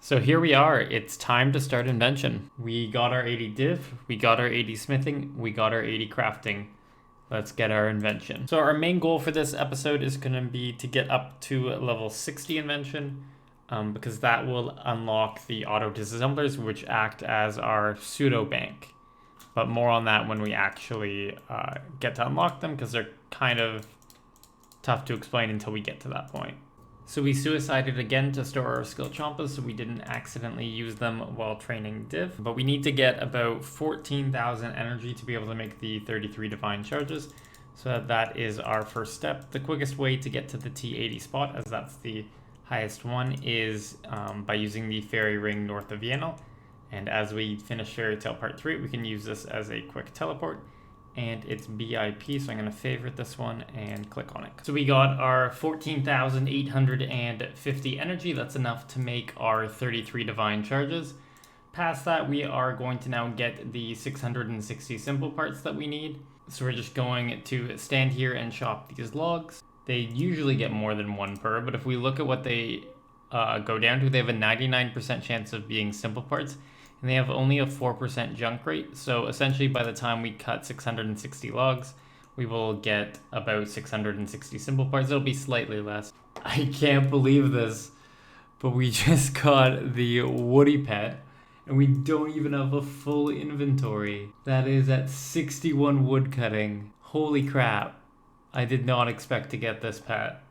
So here we are, it's time to start invention. We got our 80 div, we got our 80 smithing, we got our 80 crafting. Let's get our invention. So our main goal for this episode is going to be to get up to level 60 invention, because that will unlock the auto disassemblers, which act as our pseudo bank. But more on that when we actually get to unlock them, because they're kind of tough to explain until we get to that point. So we suicided again to store our skill chompas so we didn't accidentally use them while training div. But we need to get about 14,000 energy to be able to make the 33 divine charges. So that is our first step. The quickest way to get to the T80 spot, as that's the highest one, is by using the fairy ring north of Yannel. And as we finish Fairy Tale Part 3, we can use this as a quick teleport. And it's BIP, so I'm going to favorite this one and click on it. So we got our 14,850 energy. That's enough to make our 33 divine charges. Past that, we are going to now get the 660 simple parts that we need. So we're just going to stand here and shop these logs. They usually get more than one per, but if we look at what they go down to, they have a 99% chance of being simple parts. And they have only a 4% junk rate, so essentially by the time we cut 660 logs, we will get about 660 simple parts. It'll be slightly less. I can't believe this, but we just got the woody pet, and we don't even have a full inventory. That is at 61 wood cutting. Holy crap. I did not expect to get this pet.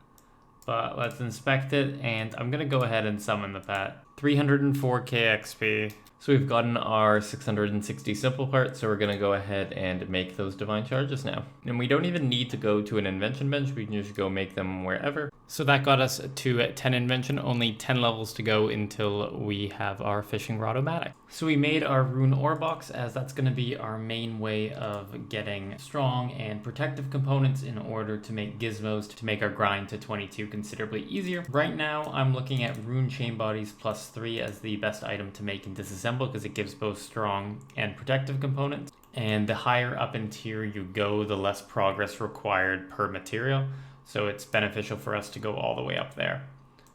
But let's inspect it, and I'm going to go ahead and summon the pet. 304k XP. So we've gotten our 660 simple parts, so we're going to go ahead and make those divine charges now. And we don't even need to go to an invention bench, we can just go make them wherever. So that got us to 10 invention, only 10 levels to go until we have our fishing rod-o-matic. So we made our rune ore box, as that's going to be our main way of getting strong and protective components in order to make gizmos to make our grind to 22 considerably easier. Right now I'm looking at rune chain bodies +3 as the best item to make and disassemble, because it gives both strong and protective components. And the higher up in tier you go, the less progress required per material. So it's beneficial for us to go all the way up there.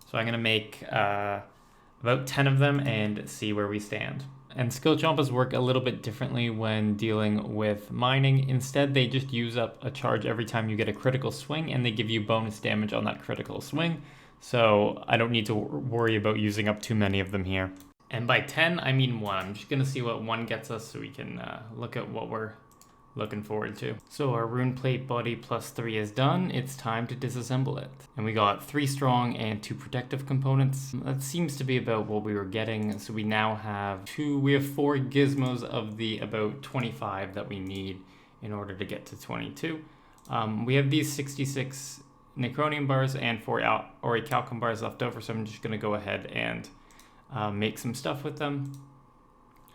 So I'm going to make about 10 of them and see where we stand. And skill chompas work a little bit differently when dealing with mining. Instead, they just use up a charge every time you get a critical swing, and they give you bonus damage on that critical swing. So I don't need to worry about using up too many of them here. And by 10, I mean 1. I'm just going to see what 1 gets us so we can look at what we're looking forward to. So our rune plate body +3 is done. It's time to disassemble it. And we got 3 strong and 2 protective components. That seems to be about what we were getting. So we now have 4 gizmos of the about 25 that we need in order to get to 22. We have these 66 Necronium bars and 4 Orichalcum bars left over, so I'm just going to go ahead and make some stuff with them.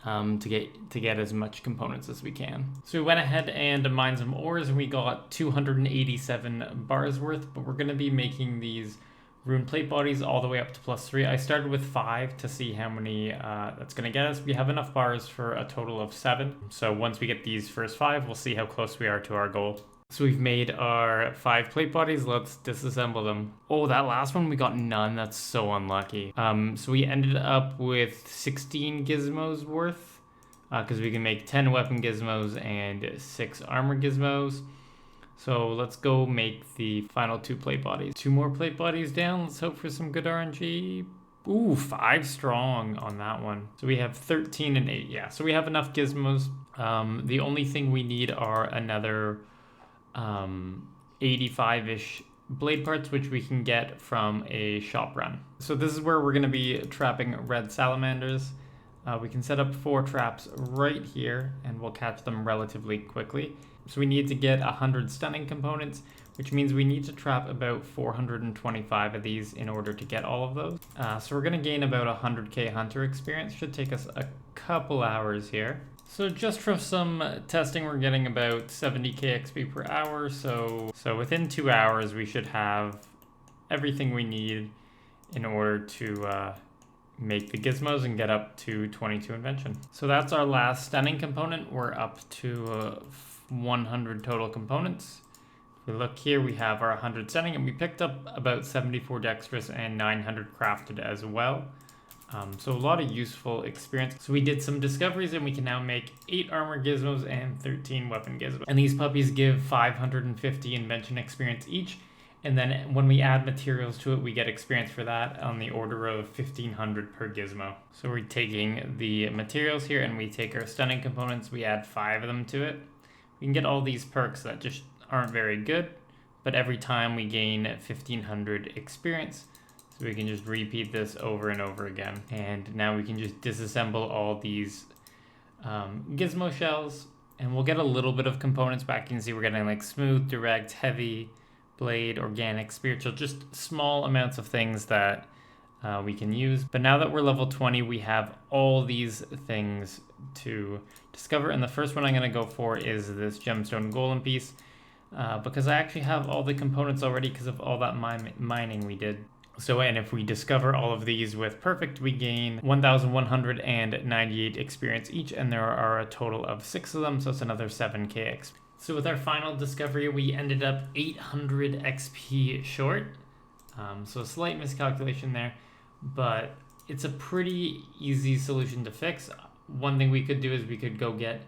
To get as much components as we can. So we went ahead and mined some ores, and we got 287 bars worth, but we're going to be making these rune plate bodies all the way up to +3. I started with 5 to see how many that's going to get us. We have enough bars for a total of 7. So once we get these first 5, we'll see how close we are to our goal. So we've made our 5 plate bodies. Let's disassemble them. Oh, that last one we got none. That's so unlucky. So we ended up with 16 gizmos worth, because we can make 10 weapon gizmos and 6 armor gizmos. So let's go make the final 2 plate bodies. 2 more plate bodies down. Let's hope for some good RNG. Ooh, 5 strong on that one. So we have 13 and 8. Yeah, so we have enough gizmos. The only thing we need are another 85-ish blade parts, which we can get from a shop run. So this is where we're going to be trapping red salamanders. We can set up 4 traps right here, and we'll catch them relatively quickly. So we need to get 100 stunning components, which means we need to trap about 425 of these in order to get all of those. So we're going to gain about 100k hunter experience. Should take us a couple hours here. So just from some testing, we're getting about 70k XP per hour. So within 2 hours, we should have everything we need in order to make the gizmos and get up to 22 invention. So that's our last stunning component. We're up to 100 total components. If we look here, we have our 100 stunning, and we picked up about 74 dexterous and 900 crafted as well. So a lot of useful experience. So we did some discoveries and we can now make 8 armor gizmos and 13 weapon gizmos. And these puppies give 550 invention experience each. And then when we add materials to it, we get experience for that on the order of 1500 per gizmo. So we're taking the materials here and we take our stunning components, we add 5 of them to it. We can get all these perks that just aren't very good, but every time we gain 1500 experience. So we can just repeat this over and over again. And now we can just disassemble all these gizmo shells and we'll get a little bit of components back. You can see we're getting like smooth, direct, heavy, blade, organic, spiritual, just small amounts of things that we can use. But now that we're level 20, we have all these things to discover. And the first one I'm gonna go for is this Gemstone Golem piece because I actually have all the components already because of all that mining we did. So, and if we discover all of these with perfect, we gain 1,198 experience each, and there are a total of 6 of them, so it's another 7k XP. So with our final discovery, we ended up 800 XP short. So a slight miscalculation there, but it's a pretty easy solution to fix. One thing we could do is we could go get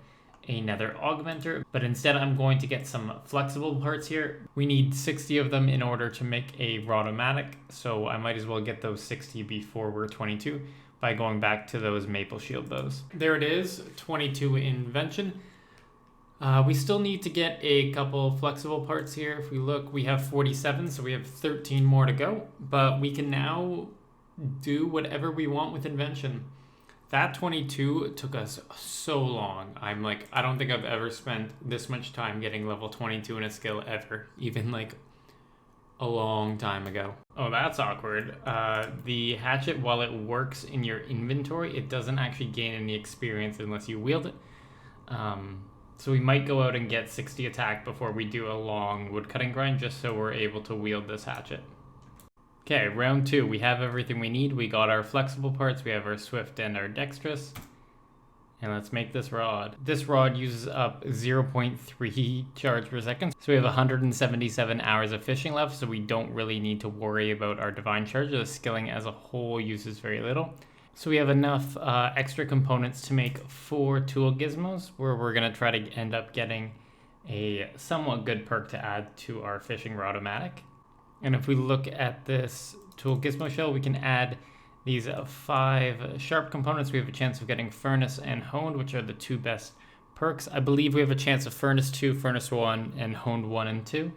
another augmenter, but instead I'm going to get some flexible parts here. We need 60 of them in order to make a Rotomatic, so I might as well get those 60 before we're 22 by going back to those maple shield bows. There it is, 22 invention. We still need to get a couple flexible parts here. If we look, we have 47, so we have 13 more to go, but we can now do whatever we want with invention. That 22 took us so long. I don't think I've ever spent this much time getting level 22 in a skill ever, even like a long time ago. Oh, that's awkward. The hatchet, while it works in your inventory, it doesn't actually gain any experience unless you wield it. So we might go out and get 60 attack before we do a long woodcutting grind, just so we're able to wield this hatchet. Okay, round 2, we have everything we need. We got our flexible parts, we have our swift and our dexterous. And let's make this rod. This rod uses up 0.3 charge per second. So we have 177 hours of fishing left, so we don't really need to worry about our divine charge. The skilling as a whole uses very little. So we have enough extra components to make 4 tool gizmos, where we're gonna try to end up getting a somewhat good perk to add to our fishing Rotomatic. And if we look at this tool gizmo shell, we can add these 5 sharp components. We have a chance of getting furnace and honed, which are the 2 best perks. I believe we have a chance of furnace 2, furnace 1, and honed 1 and 2.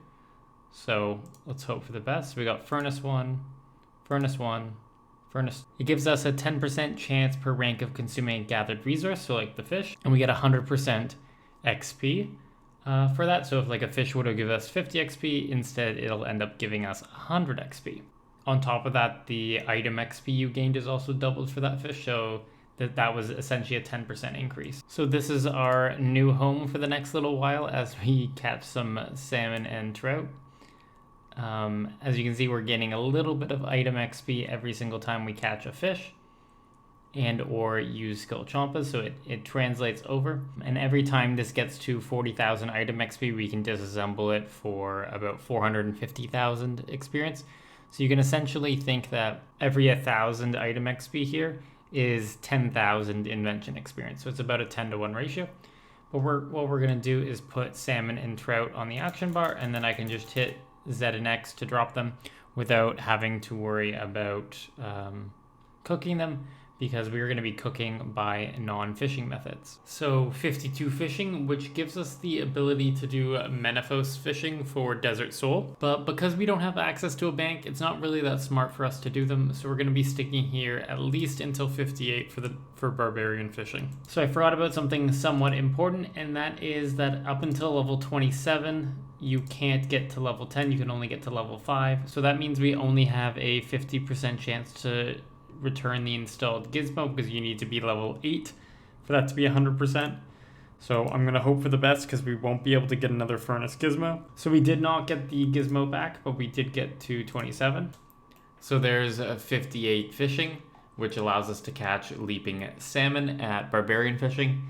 So let's hope for the best. We got furnace 1, furnace 1, furnace. It gives us a 10% chance per rank of consuming a gathered resource, so like the fish, and we get 100% XP. For that, so if like a fish would have given us 50 XP, instead it'll end up giving us 100 XP. On top of that, the item XP you gained is also doubled for that fish, so that was essentially a 10% increase. So this is our new home for the next little while as we catch some salmon and trout. As you can see, we're getting a little bit of item XP every single time we catch a fish and or use skill chompas, so it translates over. And every time this gets to 40,000 item XP, we can disassemble it for about 450,000 experience. So you can essentially think that every 1,000 item XP here is 10,000 invention experience. So it's about a 10-to-1 ratio. But what we're gonna do is put salmon and trout on the action bar, and then I can just hit Z and X to drop them without having to worry about cooking them, because we're going to be cooking by non-fishing methods. So 52 fishing, which gives us the ability to do Menaphos fishing for Desert Soul. But because we don't have access to a bank, it's not really that smart for us to do them. So we're going to be sticking here at least until 58 for Barbarian fishing. So I forgot about something somewhat important, and that is that up until level 27, you can't get to level 10, you can only get to level 5. So that means we only have a 50% chance to return the installed gizmo, because you need to be level 8 for that to be 100%. So I'm going to hope for the best, because we won't be able to get another furnace gizmo. So we did not get the gizmo back, but we did get to 27. So there's 58 fishing, which allows us to catch leaping salmon at Barbarian fishing.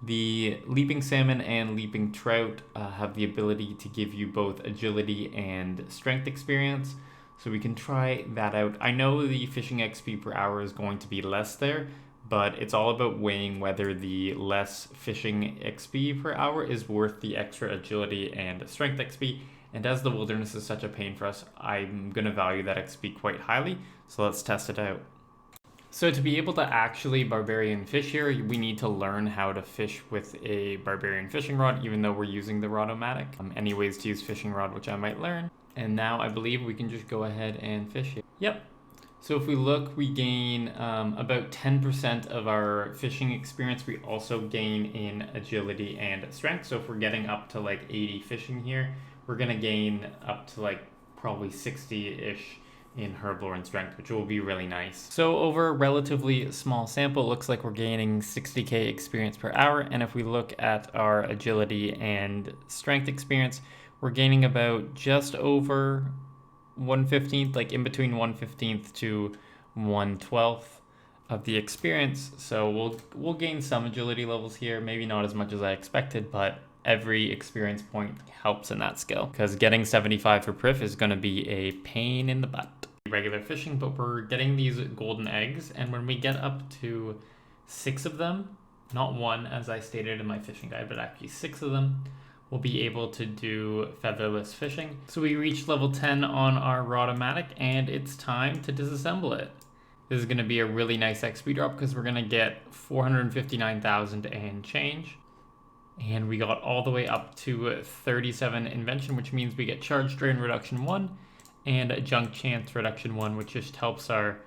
The leaping salmon and leaping trout have the ability to give you both agility and strength experience. So we can try that out. I know the fishing XP per hour is going to be less there, but it's all about weighing whether the less fishing XP per hour is worth the extra agility and strength XP. And as the wilderness is such a pain for us, I'm going to value that XP quite highly. So let's test it out. So to be able to actually barbarian fish here, we need to learn how to fish with a barbarian fishing rod, even though we're using the Rod-O-Matic. Any ways to use fishing rod, which I might learn. And now I believe we can just go ahead and fish it. Yep. So if we look, we gain about 10% of our fishing experience. We also gain in agility and strength. So if we're getting up to like 80 fishing here, we're going to gain up to like probably 60-ish in herblore and strength, which will be really nice. So over a relatively small sample, it looks like we're gaining 60k experience per hour. And if we look at our agility and strength experience, we're gaining about just over 1/15th, like in between 1/15th to 1/12th of the experience. So we'll gain some agility levels here, maybe not as much as I expected, but every experience point helps in that skill, because getting 75 for Prif is going to be a pain in the butt. Regular fishing, but we're getting these golden eggs, and when we get up to 6 of them, not 1 as I stated in my fishing guide, but actually 6 of them, we'll be able to do featherless fishing. So we reached level 10 on our Rod-O-Matic, and it's time to disassemble it. This is going to be a really nice XP drop because we're going to get 459,000 and change. And we got all the way up to 37 invention, which means we get charge drain reduction 1 and junk chance reduction 1, which just helps our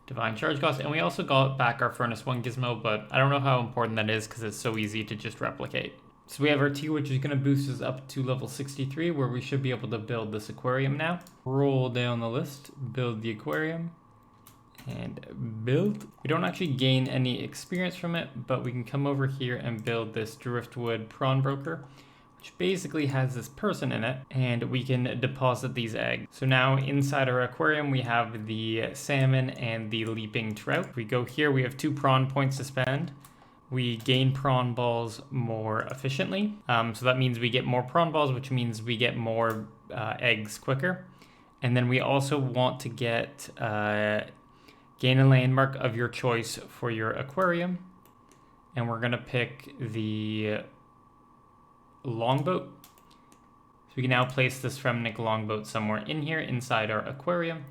divine charge cost. And we also got back our furnace 1 gizmo, but I don't know how important that is because it's so easy to just replicate. So we have our T, which is going to boost us up to level 63, where we should be able to build this aquarium now. Roll down the list, build the aquarium. And build. We don't actually gain any experience from it, but we can come over here and build this driftwood prawn broker, which basically has this person in it, and we can deposit these eggs. So now inside our aquarium, we have the salmon and the leaping trout. If we go here, we have 2 prawn points to spend. We gain prawn balls more efficiently. So that means we get more prawn balls, which means we get more eggs quicker. And then we also want to get gain a landmark of your choice for your aquarium. And we're going to pick the longboat. So we can now place this Fremnik longboat somewhere in here inside our aquarium.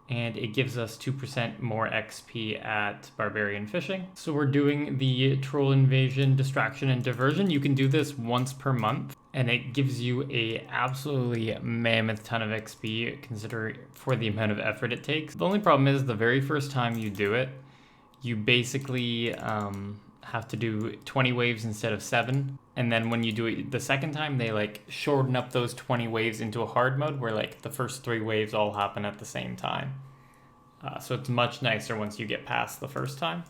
And it gives us 2% more XP at barbarian fishing. So we're doing the troll invasion, distraction, and diversion. You can do this once per month, and it gives you a absolutely mammoth ton of XP considering for the amount of effort it takes. The only problem is the very first time you do it, you basically have to do 20 waves instead of 7. And then when you do it the second time, they like shorten up those 20 waves into a hard mode where like the first 3 waves all happen at the same time. So it's much nicer once you get past the first time.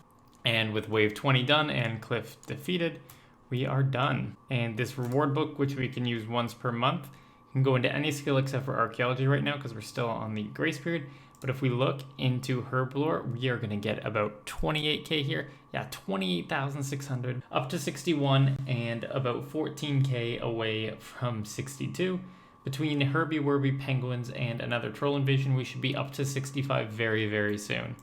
And with wave 20 done and Cliff defeated, we are done. And this reward book, which we can use once per month, can go into any skill except for archaeology right now because we're still on the grace period. But if we look into herblore, we are going to get about 28k here. Yeah, 28,600 up to 61 and about 14k away from 62. Between Herbie Werby penguins and another troll invasion, we should be up to 65 very, very soon.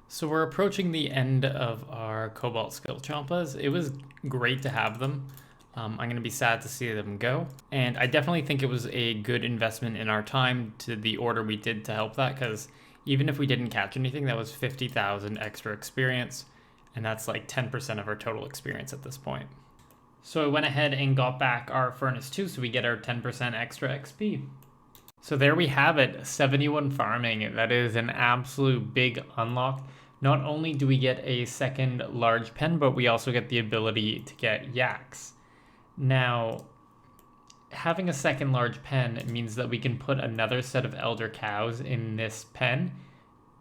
So we're approaching the end of our Cobalt Skill Champas. It was great to have them. I'm going to be sad to see them go. And I definitely think it was a good investment in our time to the order we did to help that, because even if we didn't catch anything, that was 50,000 extra experience. And that's like 10% of our total experience at this point. So I went ahead and got back our Furnace 2, so we get our 10% extra XP. So there we have it, 71 farming. That is an absolute big unlock. Not only do we get a second large pen, but we also get the ability to get yaks. Now, having a second large pen means that we can put another set of elder cows in this pen,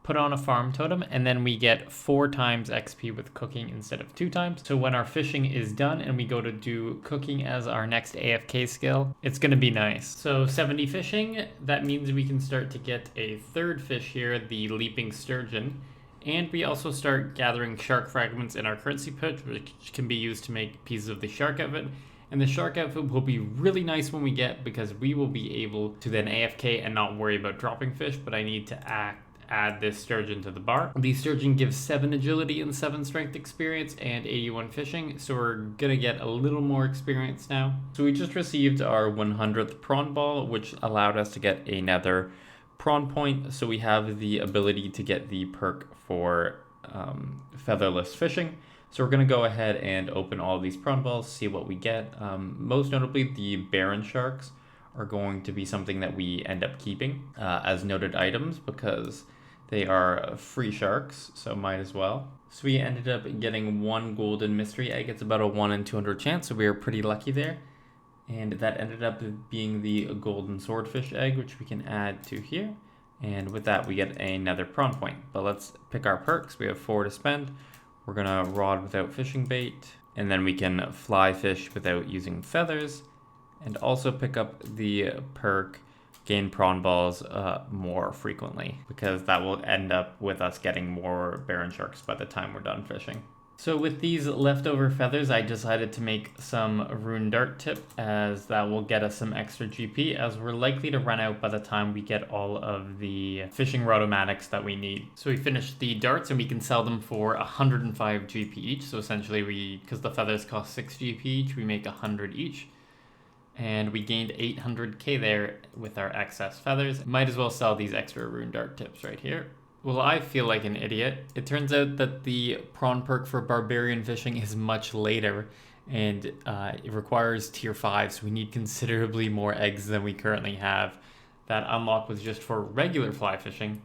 put on a farm totem, and then we get 4 times XP with cooking instead of 2 times. So when our fishing is done and we go to do cooking as our next AFK skill, it's going to be nice. So 70 fishing, that means we can start to get a third fish here, the leaping sturgeon. And we also start gathering shark fragments in our currency pit, which can be used to make pieces of the shark outfit. And the shark outfit will be really nice when we get, because we will be able to then AFK and not worry about dropping fish, but I need to add this sturgeon to the bar. The sturgeon gives 7 agility and 7 strength experience and 81 fishing, so we're gonna get a little more experience now. So we just received our 100th prawn ball, which allowed us to get another prawn point, so we have the ability to get the perk for featherless fishing. So we're going to go ahead and open all these prawn balls, see what we get. Most notably, the Baron sharks are going to be something that we end up keeping as noted items, because they are free sharks, so might as well. So we ended up getting 1 golden mystery egg. It's about a 1 in 200 chance, so we are pretty lucky there. And that ended up being the golden swordfish egg, which we can add to here. And with that, we get another prawn point. But let's pick our perks. We have 4 to spend. We're gonna rod without fishing bait, and then we can fly fish without using feathers, and also pick up the perk gain prawn balls more frequently, because that will end up with us getting more Baron sharks by the time we're done fishing. So with these leftover feathers, I decided to make some rune dart tip, as that will get us some extra GP, as we're likely to run out by the time we get all of the fishing rodomatics that we need. So we finished the darts and we can sell them for 105 GP each. So essentially because the feathers cost 6 GP each, we make 100 each. And we gained 800k there with our excess feathers. Might as well sell these extra rune dart tips right here. Well, I feel like an idiot. It turns out that the prawn perk for barbarian fishing is much later, and it requires tier 5, so we need considerably more eggs than we currently have. That unlock was just for regular fly fishing,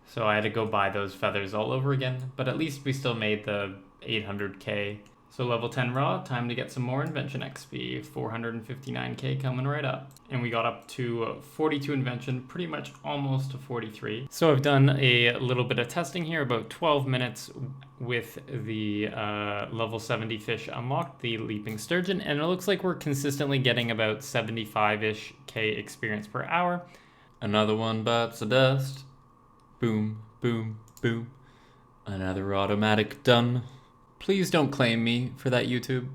so I had to go buy those feathers all over again, but at least we still made the 800k. So level 10 raw, time to get some more invention XP, 459k coming right up. And we got up to 42 invention, pretty much almost to 43. So I've done a little bit of testing here, about 12 minutes with the level 70 fish unlocked, the leaping sturgeon, and it looks like we're consistently getting about 75-ish K experience per hour. Another one bites the dust. Boom, boom, boom. Another automatic done. Please don't claim me for that, YouTube.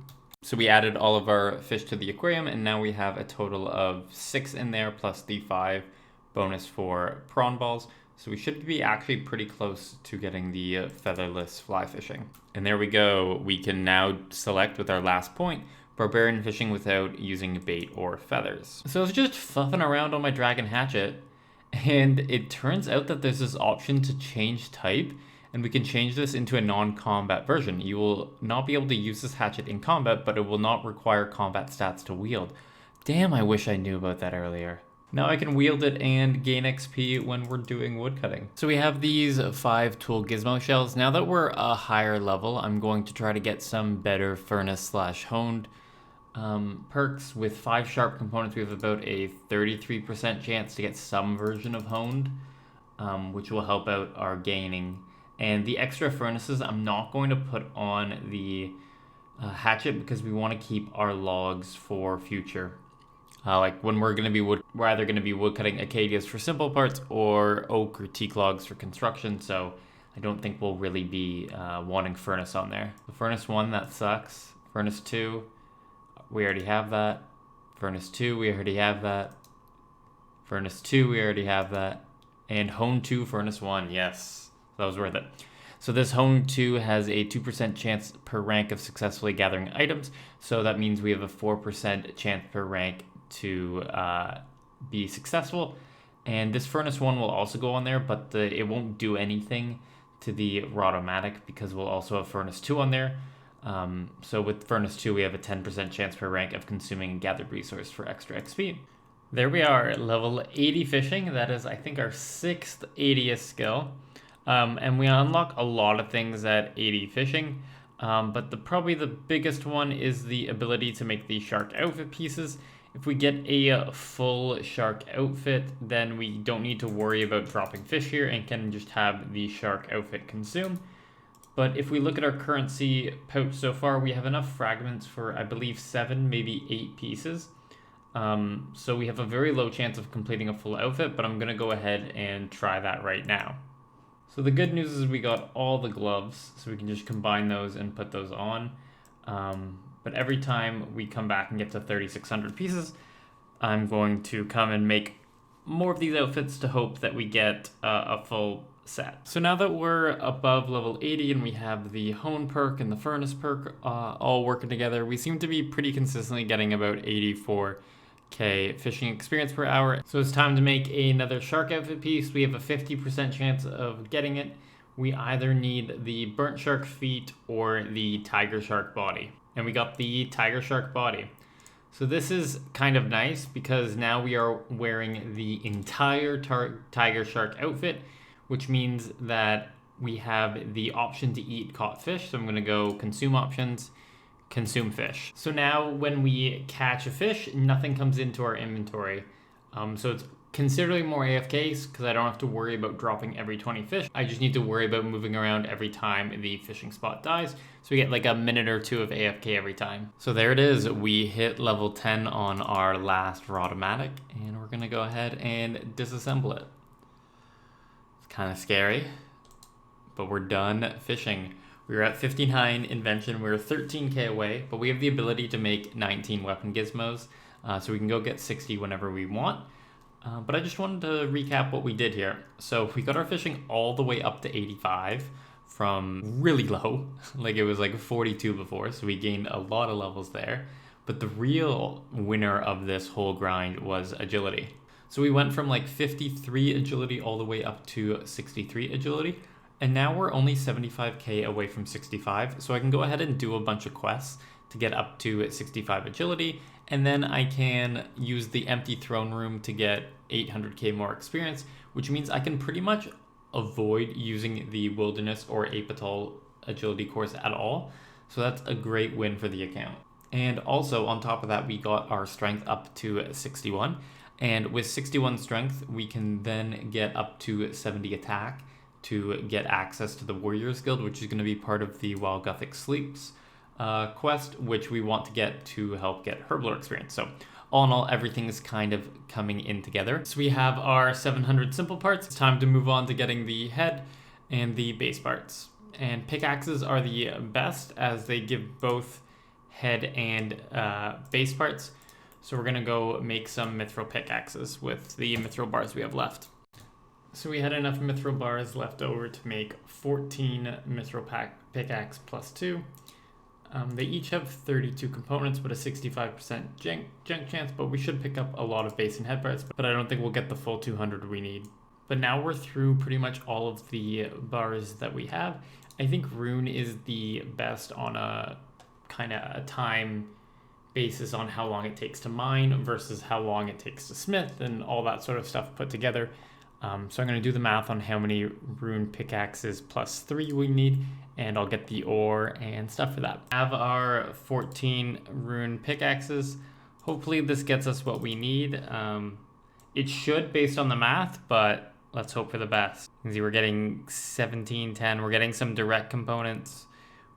So we added all of our fish to the aquarium, and now we have a total of 6 in there, plus the 5 bonus for prawn balls. So we should be actually pretty close to getting the featherless fly fishing. And there we go. We can now select with our last point, barbarian fishing without using bait or feathers. So I was just fluffing around on my dragon hatchet, and it turns out that there's this option to change type, and we can change this into a non-combat version. You will not be able to use this hatchet in combat, but it will not require combat stats to wield. Damn, I wish I knew about that earlier. Now I can wield it and gain XP when we're doing woodcutting. So we have these 5 tool gizmo shells. Now that we're a higher level, I'm going to try to get some better furnace/honed perks. With 5 sharp components, we have about a 33% chance to get some version of honed, which will help out our gaining. And the extra furnaces, I'm not going to put on the hatchet, because we want to keep our logs for future. Like when we're either going to be woodcutting acacias for simple parts or oak or teak logs for construction. So I don't think we'll really be wanting furnace on there. The furnace 1, that sucks. Furnace 2, we already have that. Furnace 2, we already have that. Furnace 2, we already have that. And Hone 2, Furnace 1, yes. That was worth it. So this Hone 2 has a 2% chance per rank of successfully gathering items. So that means we have a 4% chance per rank to be successful. And this Furnace 1 will also go on there, but it won't do anything to the Rodomatic, because we'll also have Furnace 2 on there. So with Furnace 2, we have a 10% chance per rank of consuming a gathered resource for extra XP. There we are, level 80 fishing. That is, I think, our 6th 80th skill. And we unlock a lot of things at 80 fishing, but probably the biggest one is the ability to make the shark outfit pieces. If we get a full shark outfit, then we don't need to worry about dropping fish here and can just have the shark outfit consume. But if we look at our currency pouch so far, we have enough fragments for, I believe, 7, maybe 8 pieces. So we have a very low chance of completing a full outfit, but I'm going to go ahead and try that right now. So the good news is we got all the gloves, so we can just combine those and put those on. but every time we come back and get to 3,600 pieces, I'm going to come and make more of these outfits to hope that we get a full set. So now that we're above level 80 and we have the hone perk and the furnace perk all working together, we seem to be pretty consistently getting about 84k fishing experience per hour. So it's time to make another shark outfit piece. We have a 50% chance of getting it. We either need the burnt shark feet or the tiger shark body. And we got the tiger shark body. So this is kind of nice because now we are wearing the entire tiger shark outfit, which means that we have the option to eat caught fish. So I'm gonna go consume options, consume fish. So now when we catch a fish, nothing comes into our inventory. So it's considerably more AFKs because I don't have to worry about dropping every 20 fish. I just need to worry about moving around every time the fishing spot dies. So we get like a minute or two of AFK every time. So there it is. We hit level 10 on our last Rodomatic, and we're gonna go ahead and disassemble it. It's kind of scary, but we're done fishing. We were at 59 invention. We were 13k away, but we have the ability to make 19 weapon gizmos. So we can go get 60 whenever we want. But I just wanted to recap what we did here. So we got our fishing all the way up to 85 from really low, like it was like 42 before, so we gained a lot of levels there. But the real winner of this whole grind was agility. So we went from like 53 agility all the way up to 63 agility, and now we're only 75k away from 65, so I can go ahead and do a bunch of quests to get up to 65 agility, and then I can use the empty throne room to get 800k more experience, which means I can pretty much avoid using the wilderness or Apital agility course at all. So that's a great win for the account. And also on top of that, we got our strength up to 61. And with 61 strength, we can then get up to 70 attack to get access to the Warriors Guild, which is going to be part of the While Gothic Sleeps quest, which we want to get to help get Herblore experience. So all in all, everything is kind of coming in together. So we have our 700 simple parts. It's time to move on to getting the head and the base parts. And pickaxes are the best as they give both head and base parts. So we're gonna go make some mithril pickaxes with the mithril bars we have left. So we had enough mithril bars left over to make 14 mithril pickaxe plus 2. They each have 32 components, but a 65% junk chance, but we should pick up a lot of base and head parts, but I don't think we'll get the full 200 we need. But now we're through pretty much all of the bars that we have. I think Rune is the best on a kind of a time basis on how long it takes to mine versus how long it takes to smith and all that sort of stuff put together. So I'm going to do the math on how many rune pickaxes plus 3 we need, and I'll get the ore and stuff for that. I have our 14 rune pickaxes. Hopefully this gets us what we need. It should based on the math, but let's hope for the best. You can see we're getting 1710. We're getting some direct components,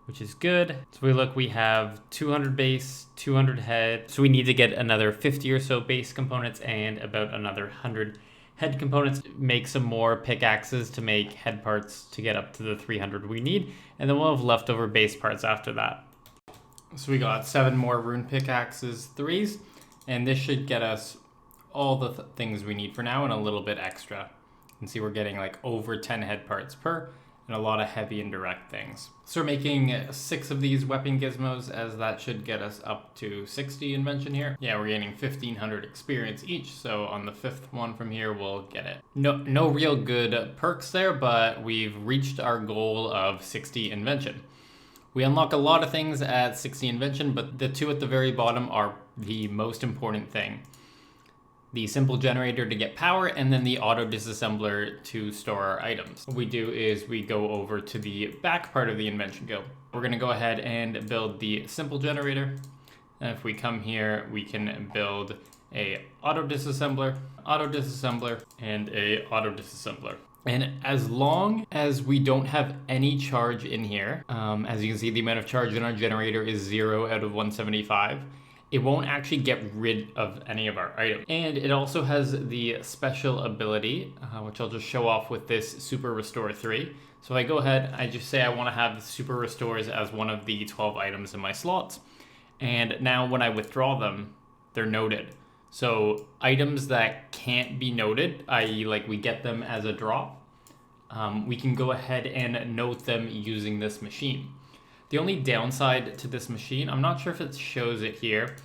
which is good. So we have 200 base, 200 head. So we need to get another 50 or so base components and about another 100 head components. Make some more pickaxes to make head parts to get up to the 300 we need. And then we'll have leftover base parts after that. So we got 7 more rune pickaxes, 3s. And this should get us all the things we need for now and a little bit extra. You can see we're getting like over 10 head parts per, and a lot of heavy and direct things. So we're making 6 of these weapon gizmos, as that should get us up to 60 invention here. Yeah, we're gaining 1500 experience each, so on the 5th one from here, we'll get it. No real good perks there, but we've reached our goal of 60 invention. We unlock a lot of things at 60 invention, but the 2 at the very bottom are the most important thing. The simple generator to get power, and then the auto disassembler to store our items. What we do is we go over to the back part of the invention guild. We're gonna go ahead and build the simple generator. And if we come here, we can build a auto disassembler, and a auto disassembler. And as long as we don't have any charge in here, as you can see, the amount of charge in our generator is 0 out of 175. It won't actually get rid of any of our items. And it also has the special ability, which I'll just show off with this Super Restore 3. So if I go ahead, I just say I want to have Super Restores as one of the 12 items in my slots. And now when I withdraw them, they're noted. So items that can't be noted, i.e. like we get them as a drop, we can go ahead and note them using this machine. The only downside to this machine, I'm not sure if it shows it here,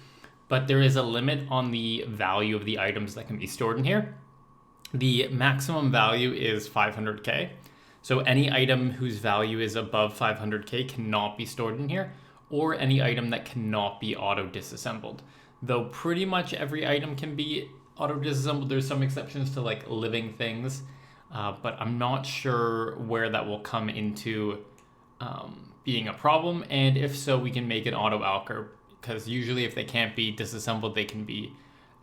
but there is a limit on the value of the items that can be stored in here. The maximum value is 500k. So any item whose value is above 500k cannot be stored in here, or any item that cannot be auto-disassembled. Though pretty much every item can be auto-disassembled. There's some exceptions to like living things, but I'm not sure where that will come into being a problem. And if so, we can make an auto-alker, because usually if they can't be disassembled, they can be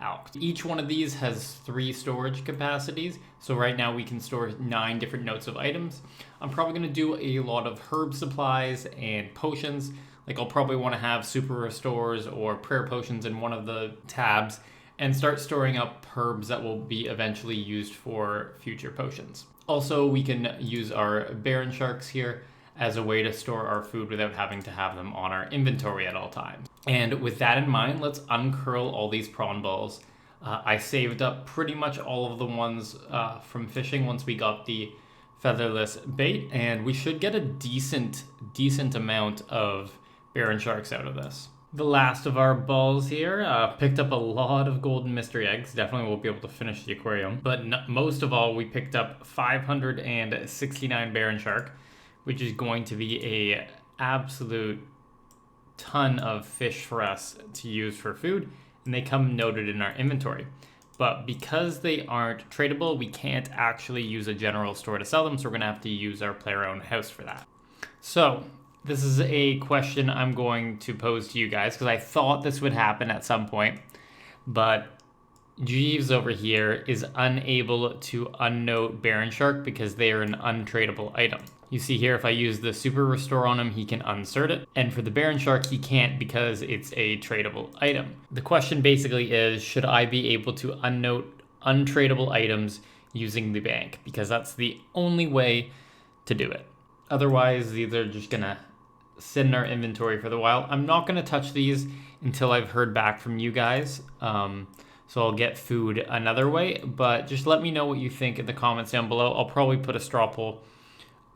alked. Each one of these has 3 storage capacities. So right now we can store 9 different notes of items. I'm probably going to do a lot of herb supplies and potions. Like I'll probably want to have super restores or prayer potions in one of the tabs and start storing up herbs that will be eventually used for future potions. Also, we can use our Baron Sharks here as a way to store our food without having to have them on our inventory at all times. And with that in mind, let's uncurl all these prawn balls. I saved up pretty much all of the ones from fishing once we got the featherless bait, and we should get a decent amount of Baron Sharks out of this. The last of our balls here, picked up a lot of golden mystery eggs. Definitely won't be able to finish the aquarium, but most of all, we picked up 569 Baron Shark, which is going to be a absolute ton of fish for us to use for food, and they come noted in our inventory. But because they aren't tradable, we can't actually use a general store to sell them, so we're gonna have to use our player-owned house for that. So this is a question I'm going to pose to you guys, because I thought this would happen at some point, but Jeeves over here is unable to unnote Baron Shark because they are an untradable item. You see here, if I use the super restore on him, he can insert it. And for the Baron Shark, he can't because it's a tradable item. The question basically is, should I be able to unnote untradable items using the bank? Because that's the only way to do it. Otherwise, these are just gonna sit in our inventory for the while. I'm not gonna touch these until I've heard back from you guys. So I'll get food another way, but just let me know what you think in the comments down below. I'll probably put a straw poll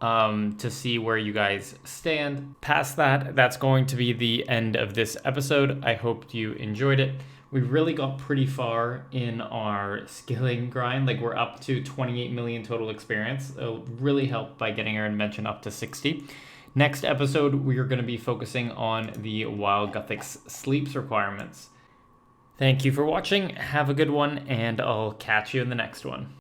to see where you guys stand. Past that, that's going to be the end of this episode. I hope you enjoyed it. We really got pretty far in our skilling grind. Like we're up to 28 million total experience. It'll really help by getting our invention up to 60. Next episode, we are going to be focusing on the Wild Guthix sleeps requirements. Thank you for watching. Have a good one, and I'll catch you in the next one.